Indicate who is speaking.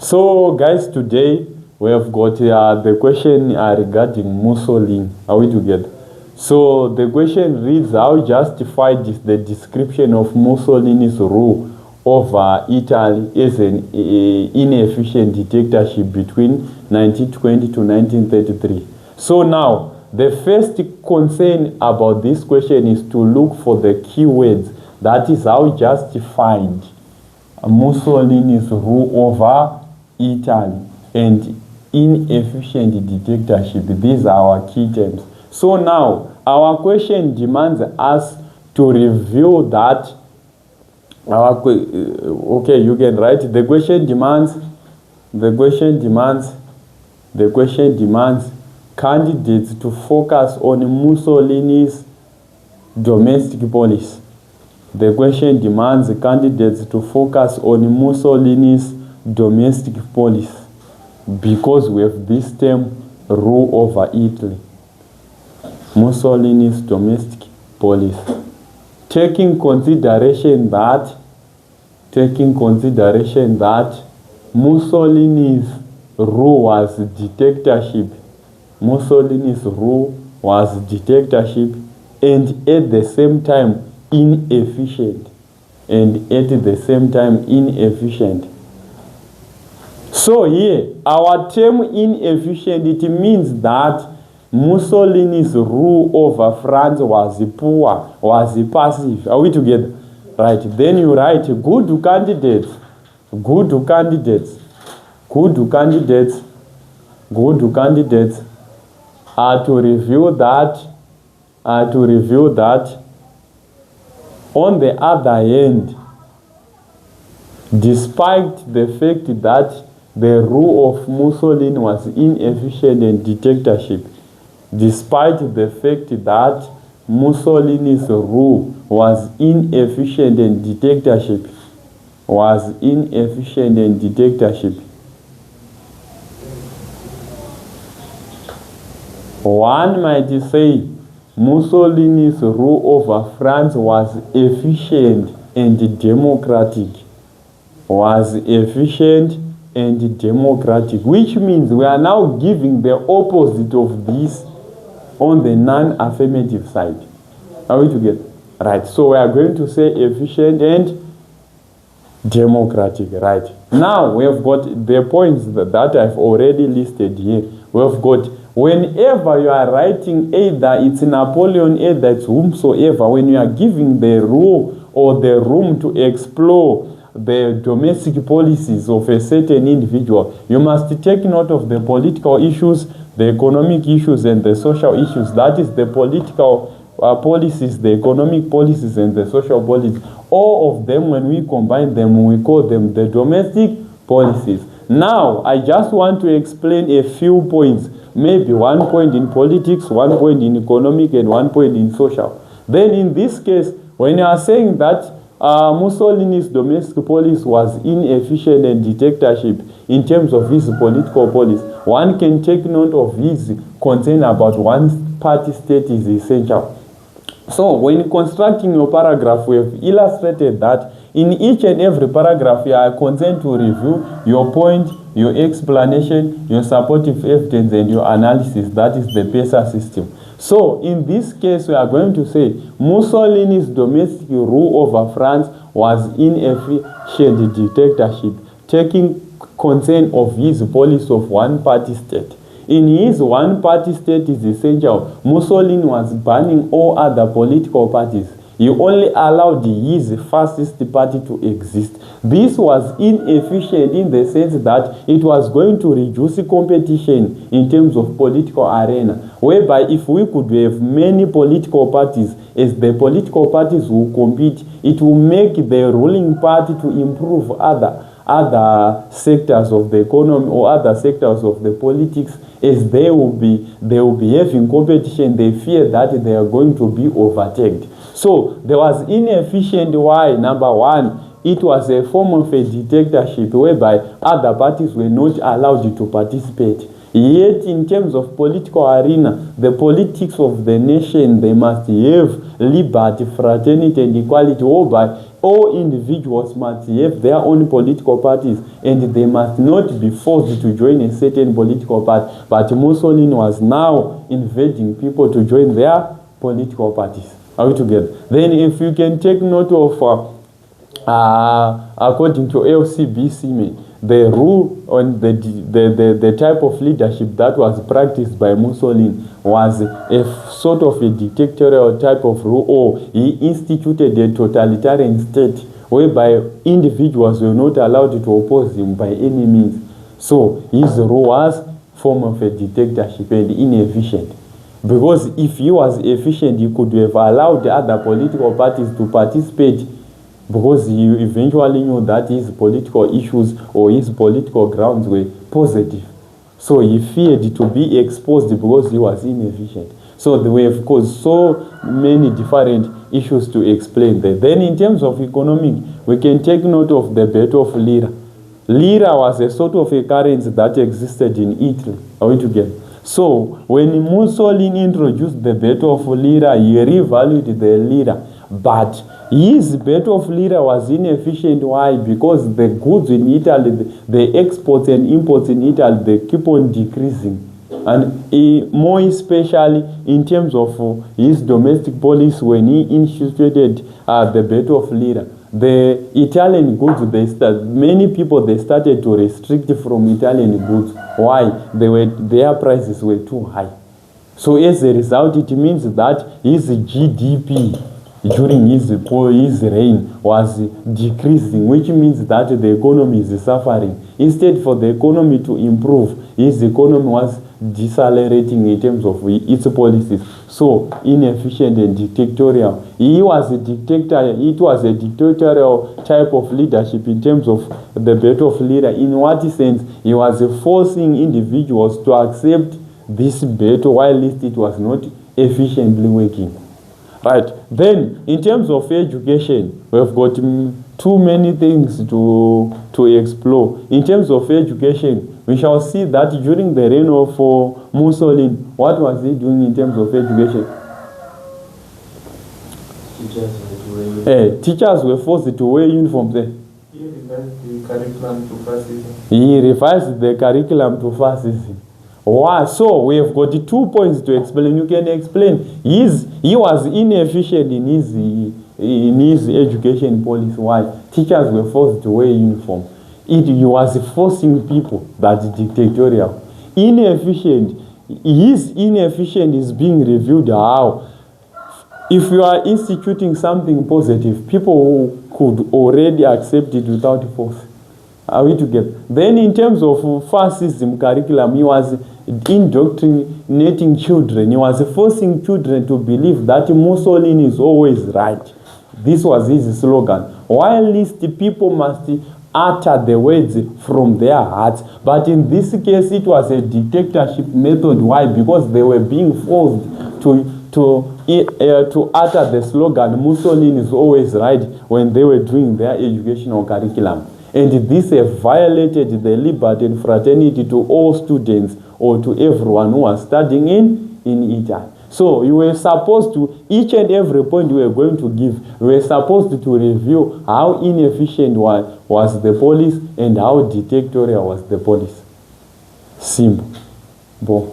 Speaker 1: So guys, today we have got the question regarding Mussolini. Are we together? So the question reads, how justified is the description of Mussolini's rule over Italy as an inefficient dictatorship between 1920 to 1933? So now, the first concern about this question is to look for the keywords. That is, how justified Mussolini's rule over Italy and inefficient dictatorship. These are our key terms. So now, our question demands us to reveal that. Okay, you can write. The question demands candidates to focus on Mussolini's domestic policy. The question demands candidates to focus on Mussolini's domestic policy because we have this term, rule over Italy. Mussolini's domestic policy. Taking consideration that Mussolini's rule was dictatorship. Mussolini's rule was dictatorship and at the same time inefficient. So here, our term inefficient, it means that Mussolini's rule over France was poor, was passive. Are we together? Right. Then you write good candidates are to reveal that on the other hand, despite the fact that the rule of Mussolini was inefficient and dictatorship, despite the fact that Mussolini's rule was inefficient and dictatorship, one might say Mussolini's rule over France was efficient and democratic. Which means we are now giving the opposite of this on the non-affirmative side. Are we together? Right. So we are going to say efficient and democratic. Right. Now we have got the points that I've already listed here. We have got, whenever you are writing, either it's Napoleon, either it's whomsoever, when you are giving the rule or the room to explore the domestic policies of a certain individual, you must take note of the political issues, the economic issues, and the social issues. That is the political policies, the economic policies, and the social policies. All of them, when we combine them, we call them the domestic policies. Now, I just want to explain a few points. Maybe 1 point in politics, 1 point in economic, and 1 point in social. Then in this case, when you are saying that Mussolini's domestic policy was inefficient and dictatorship in terms of his political policy, one can take note of his concern about one party state is essential. So when constructing your paragraph, we have illustrated that in each and every paragraph you are concerned to review your point, your explanation, your supportive evidence, and your analysis. That is the PESA system. So in this case, we are going to say Mussolini's domestic rule over France was inefficient dictatorship, taking concern of his policy of one-party state. In his one-party state is essential, Mussolini was banning all other political parties. He only allowed his fascist party to exist. This was inefficient in the sense that it was going to reduce competition in terms of political arena, whereby if we could have many political parties, as the political parties will compete, it will make the ruling party to improve other sectors of the economy or other sectors of the politics, as they will be having competition. They fear that they are going to be overtaken. So there was inefficient. Why? Number one, it was a form of a dictatorship whereby other parties were not allowed to participate. Yet in terms of political arena, the politics of the nation, they must have liberty, fraternity, and equality, whereby all individuals must have their own political parties and they must not be forced to join a certain political party. But Mussolini was now invading people to join their political parties. Are we together? Then if you can take note of, according to LCB, the rule on the type of leadership that was practiced by Mussolini was a sort of a dictatorial type of rule, or he instituted a totalitarian state whereby individuals were not allowed to oppose him by any means. So his rule was form of a dictatorship and inefficient. Because if he was efficient, he could have allowed other political parties to participate, because he eventually knew that his political issues or his political grounds were positive. So he feared to be exposed because he was inefficient. So there were, of course, so many different issues to explain there. Then in terms of economic, we can take note of the Battle of Lira. Lira was a sort of a currency that existed in Italy. Are we together? So when Mussolini introduced the Battle of Lira, he revalued the lira. But his Battle of Lira was inefficient. Why? Because the goods in Italy, the exports and imports in Italy, they keep on decreasing. And more especially in terms of his domestic policy, when he instituted the Battle of Lira, the Italian goods, many people started to restrict from Italian goods. Why? Their prices were too high. So as a result, it means that his GDP during his reign was decreasing, which means that the economy is suffering. Instead for the economy to improve, his economy was decelerating in terms of its policies. So inefficient and dictatorial. He was a dictator. It was a dictatorial type of leadership in terms of the Battle of Lira. In what sense? He was forcing individuals to accept this battle, while it was not efficiently working. Right. Then, in terms of education, we've got too many things to explore. In terms of education, we shall see that during the reign of Mussolini, what was he doing in terms of education? Teachers were forced to wear uniforms.
Speaker 2: He revised the curriculum to fascism.
Speaker 1: He revised the curriculum to fascism. Wow. So we have got 2 points to explain. You can explain. He was inefficient in his education policy. Why? Teachers were forced to wear uniform. He was forcing people. That's dictatorial. Inefficient. His inefficient is being reviewed. How? If you are instituting something positive, people could already accept it without force. Are we together? Then in terms of fascism curriculum, he was indoctrinating children. He was forcing children to believe that Mussolini is always right. This was his slogan. While least people must utter the words from their hearts. But in this case, it was a dictatorship method. Why? Because they were being forced to utter the slogan, Mussolini is always right, when they were doing their educational curriculum. And this violated the liberty and fraternity to all students or to everyone who was studying in Italy. So you were supposed to, each and every point you were going to give, you were supposed to review how inefficient was the police and how dictatorial was the police. Simple. Bon.